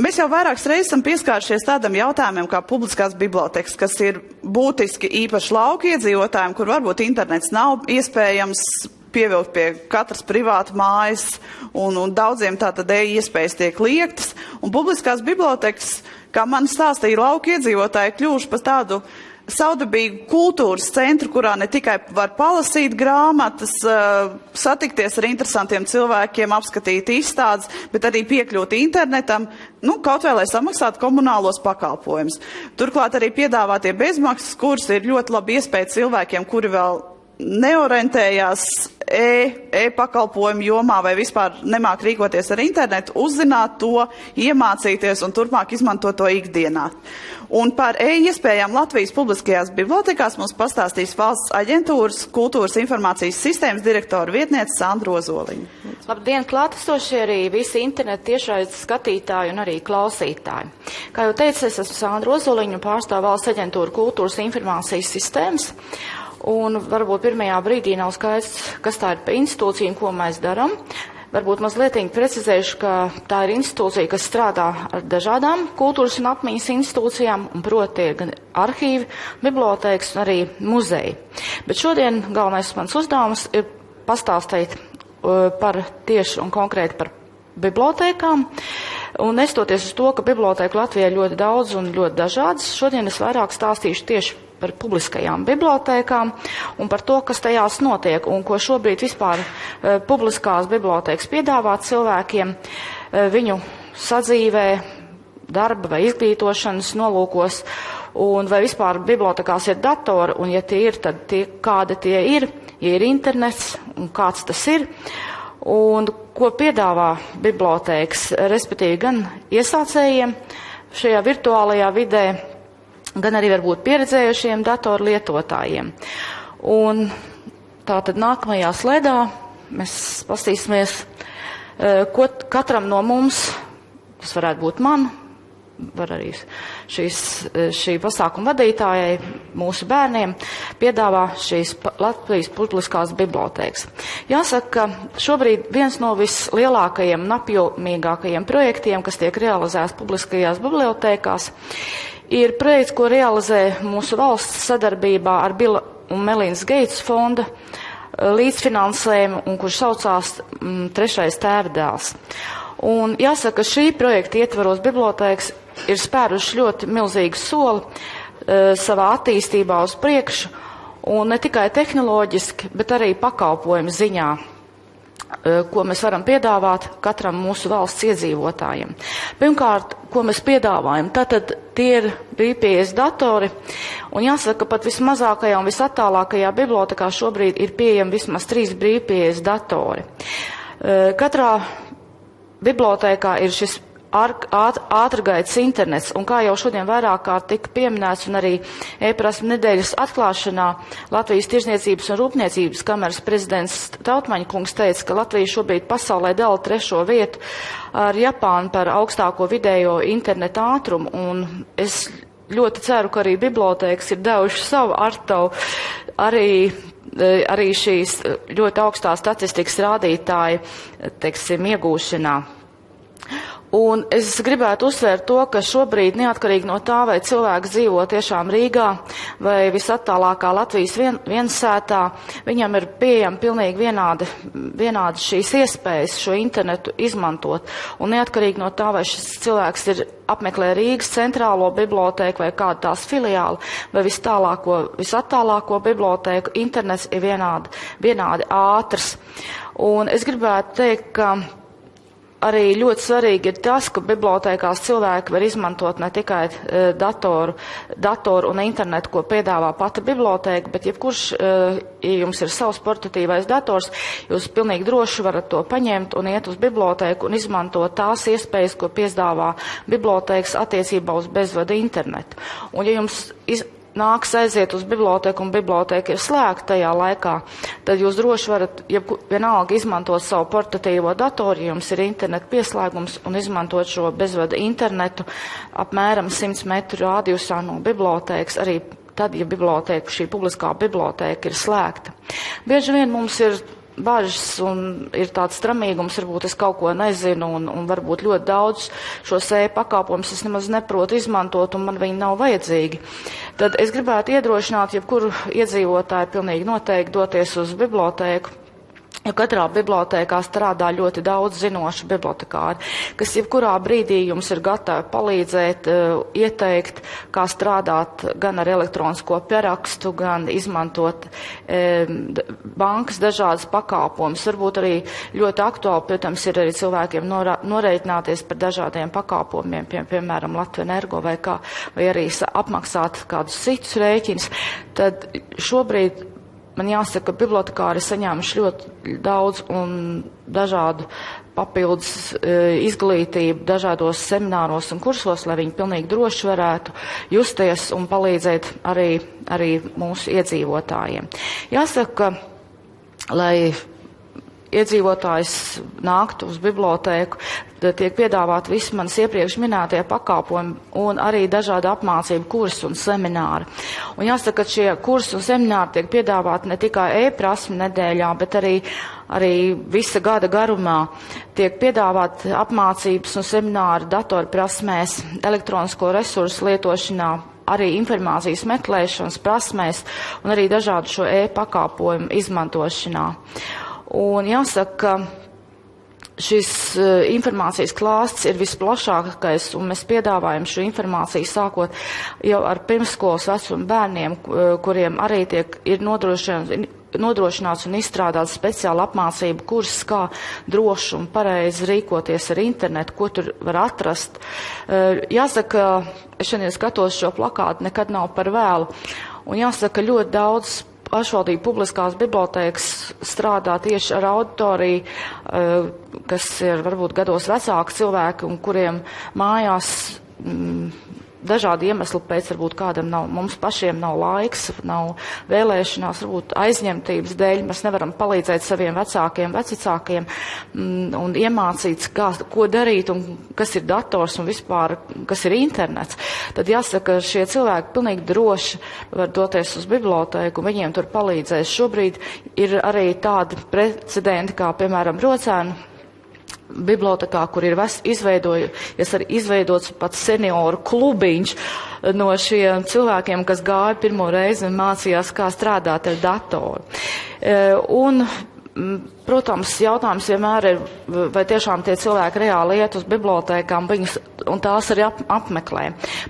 Mēs jau vairākas reizes esam pieskārušies tādam jautājumam kā publiskās bibliotekas, kas ir būtiski īpaši lauku iedzīvotājiem, kur varbūt internets nav iespējams pievilkt pie katras privāta mājas, un daudziem tātad iespējas tiek liektas. Un publiskās bibliotekas, kā man stāstīja lauku iedzīvotāji, kļuvuši par tādu saudabīgu kultūras centru, kurā ne tikai var palasīt grāmatas, satikties ar interesantiem cilvēkiem, apskatīt izstādes, bet arī piekļūt internetam, kaut vai lai samaksātu komunālos pakalpojumus. Turklāt arī piedāvātie bezmaksas kursi ir ļoti labi iespēja cilvēkiem, kuri vēl neorientējās pakalpojumu jomā vai vispār nemāk rīkoties ar internetu, uzzināt to, iemācīties un turpmāk izmantot to ikdienā. Un par iespējām Latvijas publiskajās bibliotekās mums pastāstīs Valsts aģentūras kultūras informācijas sistēmas direktora vietniece Sandra Ozoliņa. Labdien, klātesošie arī visi internetu tiešraides skatītāji un arī klausītāji. Kā jau teicu, es esmu Sandra Ozoliņa un pārstāvu Valsts aģentūru kultūras informācijas sistēmas. Un varbūt pirmajā brīdī nav skaidrs, kas tā ir par institūciju un ko mēs darām. Varbūt mazliet precizēšu, ka tā ir institūcija, kas strādā ar dažādām kultūras un apmaiņas institūcijām, un proti ir gan arhīvi, bibliotēkas un arī muzeji. Bet šodien galvenais mans uzdevums ir pastāstīt par tieši un konkrēti par bibliotēkām. Un nestoties uz to, ka bibliotēku Latvijā ir ļoti daudz un ļoti dažādas, šodien es vairāk stāstīšu tieši par publiskajām bibliotēkām un par to, kas tajās notiek un ko šobrīd vispār publiskās bibliotēkas piedāvā cilvēkiem viņu sadzīvē, darba vai izglītošanas nolūkos, un vai vispār bibliotekās ir datori, un ja tie ir, tad kādi tie ir, ja ir internets un kāds tas ir. Un ko piedāvā bibliotēkas, respektīvi gan iesācējiem šajā virtuālajā vidē, gan arī varbūt pieredzējušiem datoru lietotājiem. Un tātad nākamajā slaidā mēs pastīsimies, ko katram no mums, tas varētu būt man, var arī šī pasākuma vadītājai, mūsu bērniem, piedāvā šīs Latvijas publiskās bibliotēkas. Jāsaka, ka šobrīd viens no vislielākajiem un apjomīgākajiem projektiem, kas tiek realizēts publiskajās bibliotēkās, ir projekts, ko realizē mūsu valsts sadarbībā ar Bila un Melindas Geits fonda līdzfinansējumu, un kurš saucās Trešais tēvdēls. Un jāsaka, šī projekta ietvaros bibliotēkas ir spēruši ļoti milzīgu soli savā attīstībā uz priekšu, un ne tikai tehnoloģiski, bet arī pakalpojumu ziņā, ko mēs varam piedāvāt katram mūsu valsts iedzīvotājiem. Pirmkārt, ko mēs piedāvājam, tātad tie ir brīvpieejas datori, un jāsaka, pat vismazākajā un visattālākajā bibliotekā šobrīd ir pieejami vismaz 3 brīvpieejas datori. Katrā bibliotēkā ir šis ātrgaitas internets, un kā jau šodien vairāk kārt tika pieminēts, un arī e-prasme nedēļas atklāšanā Latvijas Tirzniecības un Rūpniecības kameras prezidents Tautmaņa kungs teica, ka Latvija šobrīd pasaulē dala 3. vietu ar Japānu par augstāko vidējo internetu ātrumu, un es ļoti ceru, ka arī bibliotēkas ir devuši savu artavu arī šīs ļoti augstā statistikas rādītāja, iegūšanā. Un es gribētu uzsvērt to, ka šobrīd, neatkarīgi no tā, vai cilvēks dzīvo tiešām Rīgā vai visattālākā Latvijas viensētā, viņam ir pieejami pilnīgi vienādi šīs iespējas šo internetu izmantot. Un neatkarīgi no tā, vai šis cilvēks apmeklē Rīgas centrālo bibliotēku vai kādu tās filiāli, vai visattālāko bibliotēku, internets ir vienādi ātrs. Un es gribētu teikt, ka arī ļoti svarīgi ir tas, ka bibliotēkās cilvēki var izmantot ne tikai datoru un internetu, ko piedāvā pati bibliotēka, bet jebkurš, ja jums ir savs portatīvais dators, jūs pilnīgi droši varat to paņemt un iet uz bibliotēku un izmantot tās iespējas, ko piedāvā bibliotēkas attiecībā uz bezvadu internetu. Un ja jums nāks aiziet uz bibliotēku un bibliotēka ir slēgta tajā laikā, tad jūs droši varat vienalga izmantot savu portatīvo datoru, ja jums ir internetu pieslēgums, un izmantot šo bezvadu internetu apmēram 100 metru rādījusā no bibliotēkas, arī tad, ja šī publiskā bibliotēka ir slēgta. Bieži vien mums ir bažas un ir tāds stramīgums, varbūt es kaut ko nezinu un varbūt ļoti daudz šos e-pakalpojumus es nemaz neprotu izmantot un man viņi nav vajadzīgi. Tad es gribētu iedrošināt jebkuru iedzīvotāju pilnīgi noteikti doties uz bibliotēku. Jo katrā bibliotēkā strādā ļoti daudz zinošu bibliotekāri, kas jebkurā brīdī jums ir gatavi palīdzēt, ieteikt, kā strādāt gan ar elektronisko pierakstu, gan izmantot bankas dažādas pakalpojumus. Varbūt arī ļoti aktuāli, protams, ir arī cilvēkiem norēķināties par dažādiem pakalpojumiem, piemēram, Latvijas Energo vai arī apmaksāt kādus citus rēķinus. Tad šobrīd man jāsaka, ka bibliotekāri saņēmuši ļoti daudz un dažādu papildus izglītību dažādos semināros un kursos, lai viņi pilnīgi droši varētu justies un palīdzēt arī mūsu iedzīvotājiem. Jāsaka, lai iedzīvotājs nāktu uz bibliotēku, tiek piedāvāt visi manas iepriekš minētie pakalpojumi un arī dažādi apmācību kursi un semināri. Un jāsaka, ka šie kursi un semināri tiek piedāvāti ne tikai e-prasmi nedēļā, bet arī visa gada garumā tiek piedāvāt apmācības un semināri datorprasmēs, elektronisko resursu lietošanā, arī informācijas meklēšanas prasmēs un arī dažādu šo e-pakalpojumu izmantošanā. Un jāsaka, ka šis informācijas klāsts ir visplašākais, un mēs piedāvājam šo informāciju sākot jau ar pirmsskolas vecumu bērniem, kuriem arī ir nodrošināts un izstrādāts speciāla apmācība kurs, kā droši un pareizi rīkoties ar internetu, ko tur var atrast. Jāsaka, es šodien skatos šo plakātu, nekad nav par vēlu, un jāsaka, ļoti daudz pašvaldību publiskās bibliotēkas strādā tieši ar auditoriju, kas ir varbūt gados vecāki cilvēki un kuriem mājās dažādi iemesli pēc, varbūt kādam mums pašiem nav laiks, nav vēlēšanās, varbūt aizņemtības dēļ, mēs nevaram palīdzēt saviem vecākiem un iemācīt, ko darīt un kas ir dators un vispār, kas ir internets. Tad jāsaka, ka šie cilvēki pilnīgi droši var doties uz bibliotēku un viņiem tur palīdzēs. Šobrīd ir arī tādi precedenti, kā piemēram Rocēnu bibliotekā, kur ir izveidots pats senioru klubiņš no šiem cilvēkiem, kas gāja pirmo reizi un mācījās, kā strādāt ar datoru. Un, protams, jautājums vienmēr ir, vai tiešām tie cilvēki reāli iet uz bibliotēkām un tās arī apmeklē.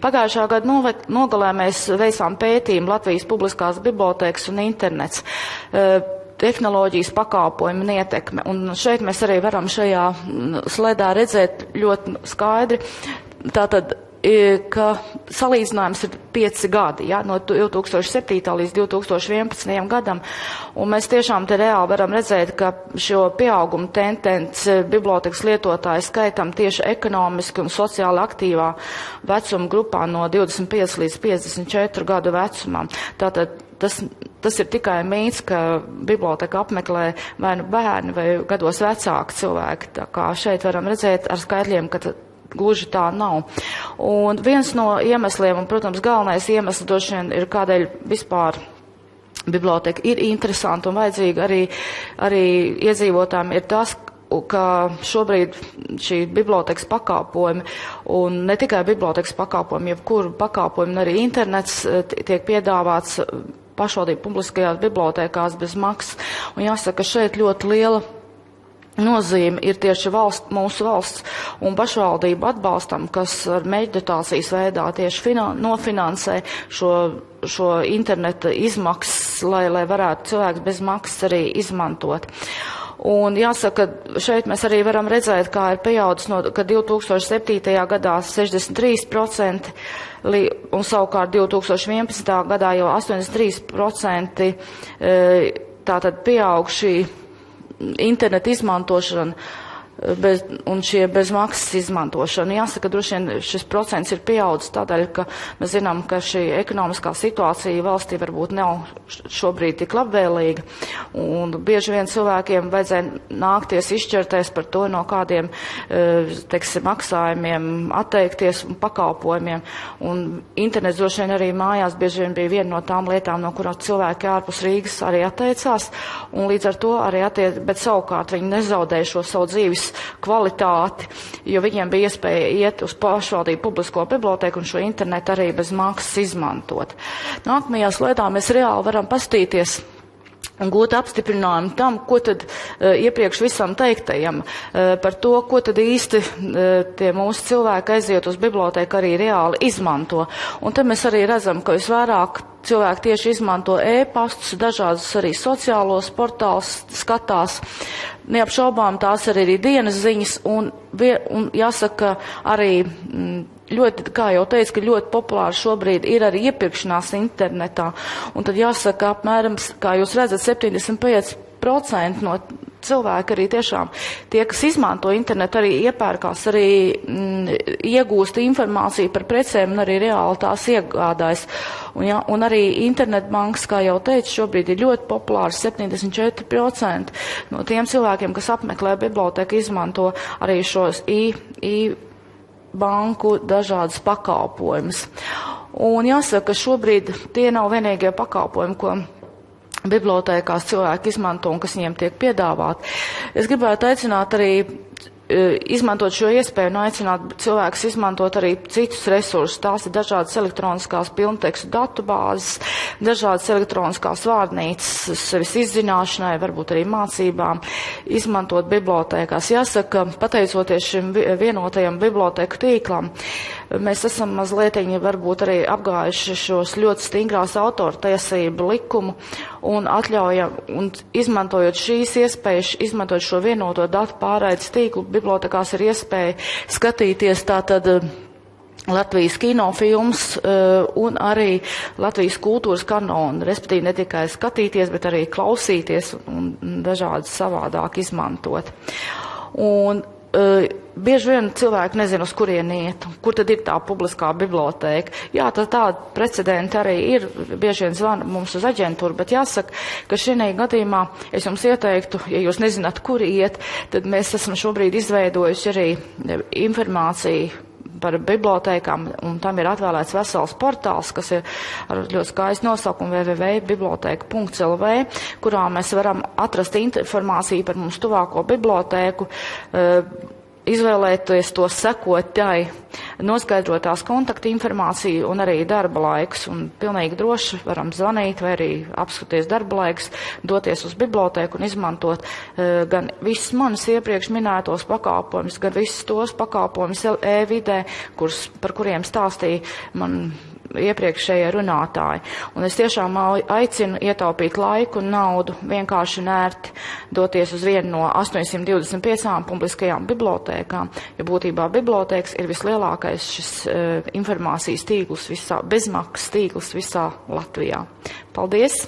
Pagājušā gada nogalē mēs veicām pētījumu Latvijas publiskās bibliotēkas un internets. Tehnoloģijas pakalpojumi un ietekme. Un šeit mēs arī varam šajā sledā redzēt ļoti skaidri, tātad, ka salīdzinājums ir 5 gadi, ja, no 2007. līdz 2011. gadam. Un mēs tiešām te reāli varam redzēt, ka šo pieaugumu tendence bibliotekas lietotāju skaitam tieši ekonomiski un sociāli aktīvā vecuma grupā no 25 līdz 54 gadu vecumam. Tātad tas ir tikai mīts, ka biblioteka apmeklē vai nu bērni vai gados vecāki cilvēki. Tā kā šeit varam redzēt ar skaitļiem, ka gluži tā nav. Un viens no iemesliem, un, protams, galvenais iemesls droši vien ir, kādēļ vispār biblioteka ir interesanta un vajadzīga arī iedzīvotājiem, ir tas, ka šobrīd šī bibliotekas pakalpojumi, un ne tikai bibliotekas pakalpojumi, jebkuru pakalpojumu, arī internets tiek piedāvāts pašvaldību publiskajās bibliotēkās bez maksas. Un jāsaka, šeit ļoti liela nozīme ir tieši mūsu valsts un pašvaldību atbalstam, kas ar mēģdotācijas veidā tieši nofinansē šo interneta izmaksas, lai varētu cilvēks bez maksas arī izmantot. Un jāsaka, šeit mēs arī varam redzēt, kā ir pieaudzis, ka 2007. gadā 63% un savukārt 2011. gadā jau 83% tātad pieaug šī interneta izmantošana un šie bezmaksas izmantošana. Jāsaka, droši vien šis procents ir pieaudzis tādēļ, ka mēs zinām, ka šī ekonomiskā situācija valstī varbūt nav šobrīd tik labvēlīga, un bieži vien cilvēkiem vajadzēja nākties izšķirties par to, no kādiem, teiksim, maksājumiem atteikties un pakalpojumiem, un internets droši vien arī mājās bieži vien bija viena no tām lietām, no kurām cilvēki ārpus Rīgas arī atteicās, un līdz ar to arī bet savukārt viņi nezaudēja šo savu dzīves kvalitāti, jo viņiem bija iespēja iet uz pašvaldību publisko bibliotēku un šo internetu arī bez maksas izmantot. Nākamajā slaidā mēs reāli varam paskatīties un gūt apstiprinājumu tam, ko tad iepriekš visam teiktajam par to, ko tad īsti tie mūsu cilvēki aiziet uz bibliotēku arī reāli izmanto. Un te mēs arī redzam, ka visvairāk cilvēki tieši izmanto e-pastus, dažādus arī sociālos portālus skatās. Neapšaubām tās arī dienas ziņas un jāsaka arī ļoti, kā jau teicu, ka ļoti populāri šobrīd ir arī iepirkšanās internetā. Un tad jāsaka, apmēram, kā jūs redzat, 75% no cilvēki arī tiešām tie, kas izmanto internetu, arī iepērkās, arī iegūst informāciju par precēm un arī reāli tās iegādājas. Un arī internetbankas, kā jau teicu, šobrīd ir ļoti populārs, 74% no tiem cilvēkiem, kas apmeklē biblioteku, izmanto arī šos banku dažādas pakalpojumus. Un jāsaka, ka šobrīd tie nav vienīgie pakalpojumi, ko bibliotēkās cilvēki izmanto un kas viņiem tiek piedāvāt. Es gribētu aicināt arī izmantot šo iespēju un aicināt cilvēkus izmantot arī citus resursus. Tās ir dažādas elektroniskās pilntekstu datubāzes, dažādas elektroniskās vārnīcas sevis izzināšanai, varbūt arī mācībām, izmantot bibliotēkās. Jāsaka, pateicoties šim vienotajam bibliotēku tīklam, mēs esam mazlietiņi varbūt arī apgājuši šos ļoti stingrās autortiesību likumu un atļaujam, un izmantojot šīs iespējas, izmantojot šo vienoto datu pārraides tīklu, bibliotekās ir iespēja skatīties tātad Latvijas kinofilms un arī Latvijas kultūras kanonu, respektīvi ne tikai skatīties, bet arī klausīties un dažādi savādāk izmantot. Un bieži vien cilvēki nezina, uz kurien iet, kur tad ir tā publiskā bibliotēka. Jā, tāda precedenti arī ir, bieži vien zvana mums uz aģentūru, bet jāsaka, ka šajā gadījumā es jums ieteiktu, ja jūs nezināt, kur iet, tad mēs esam šobrīd izveidojuši arī informāciju par bibliotēkām, un tam ir atvēlēts vesels portāls, kas ir ar ļoti skaistu nosaukumu www.biblioteka.lv, kurā mēs varam atrast informāciju par mums tuvāko bibliotēku, izvēlēties to sekot tai, noskaidrot tās kontaktu informāciju un arī darba laikus. Un pilnīgi droši varam zvanīt vai arī apskaties darba laikus, doties uz bibliotēku un izmantot gan visus manis iepriekš minētos pakalpojumus, gan visus tos pakalpojumus e-vidē, par kuriem stāstīja man iepriekšējie runātāji. Un es tiešām aicinu ietaupīt laiku un naudu, vienkārši nērti doties uz vienu no 825 publiskajām bibliotēkām, jo būtībā bibliotēkas ir vislielākais šis informācijas tīkls bezmaksas tīkls visā Latvijā. Paldies!